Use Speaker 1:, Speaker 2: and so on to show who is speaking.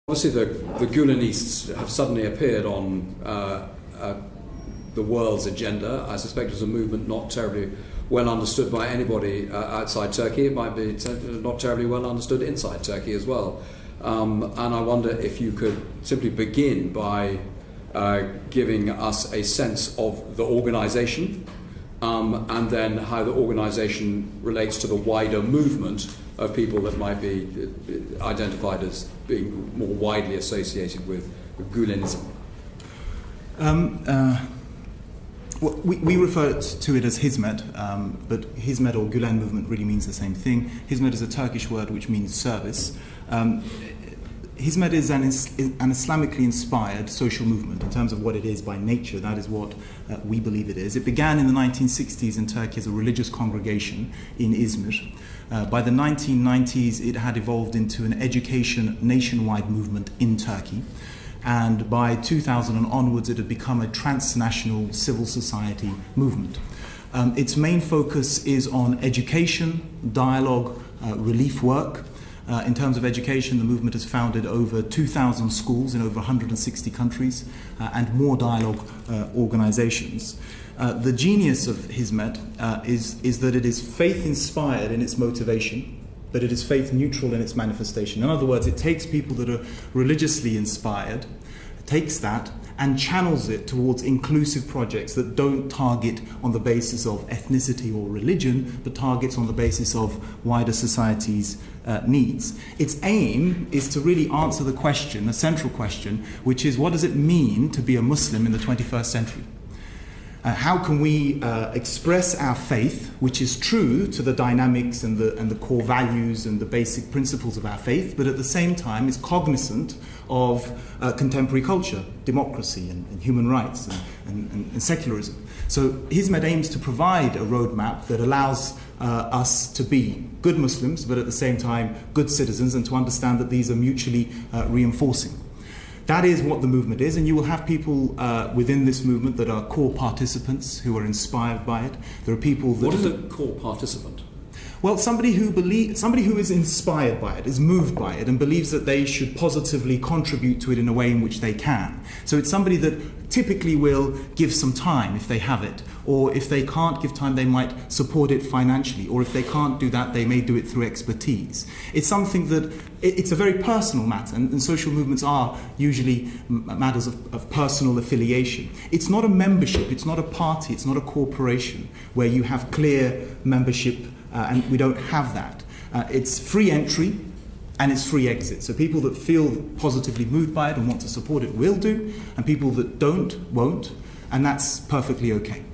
Speaker 1: Obviously, the Gülenists have suddenly appeared on the world's agenda. I suspect it was a movement not terribly well understood by anybody outside Turkey. It might be not terribly well understood inside Turkey as well. And I wonder if you could simply begin by giving us a sense of the organisation and then how the organisation relates to the wider movement of people that might be identified as being more widely associated with Gülenism.
Speaker 2: We refer to it as Hizmet, but Hizmet or Gülen movement really means the same thing. Hizmet is a Turkish word which means service. Hizmet is an Islamically inspired social movement in terms of what it is by nature. That is what we believe it is. It began in the 1960s in Turkey as a religious congregation in Izmir. By the 1990s, it had evolved into an education nationwide movement in Turkey. And by 2000 and onwards, it had become a transnational civil society movement. Its main focus is on education, dialogue, relief work. In terms of education, the movement has founded over 2,000 schools in over 160 countries and more dialogue organizations. The genius of Hizmet is that it is faith-inspired in its motivation, but it is faith-neutral in its manifestation. In other words, it takes people that are religiously inspired, takes that and channels it towards inclusive projects that don't target on the basis of ethnicity or religion, but targets on the basis of wider society's needs. Its aim is to really answer the question, a central question, which is what does it mean to be a Muslim in the 21st century? How can we express our faith, which is true to the dynamics and the core values and the basic principles of our faith, but at the same time is cognizant of contemporary culture, democracy and human rights and secularism. So Hizmet aims to provide a roadmap that allows us to be good Muslims, but at the same time good citizens, and to understand that these are mutually reinforcing. That is what the movement is, and you will have people within this movement that are core participants who are inspired by it. There are people that...
Speaker 1: What is a core participant?
Speaker 2: Well, somebody who is inspired by it, is moved by it, and believes that they should positively contribute to it in a way in which they can. So it's somebody that typically will give some time if they have it, or if they can't give time, they might support it financially, or if they can't do that, they may do it through expertise. It's something that, it's a very personal matter, and social movements are usually matters of personal affiliation. It's not a membership, it's not a party, it's not a corporation where you have clear membership, and we don't have that. It's free entry and it's free exit. So people that feel positively moved by it and want to support it will do, and people that don't, won't, and that's perfectly okay.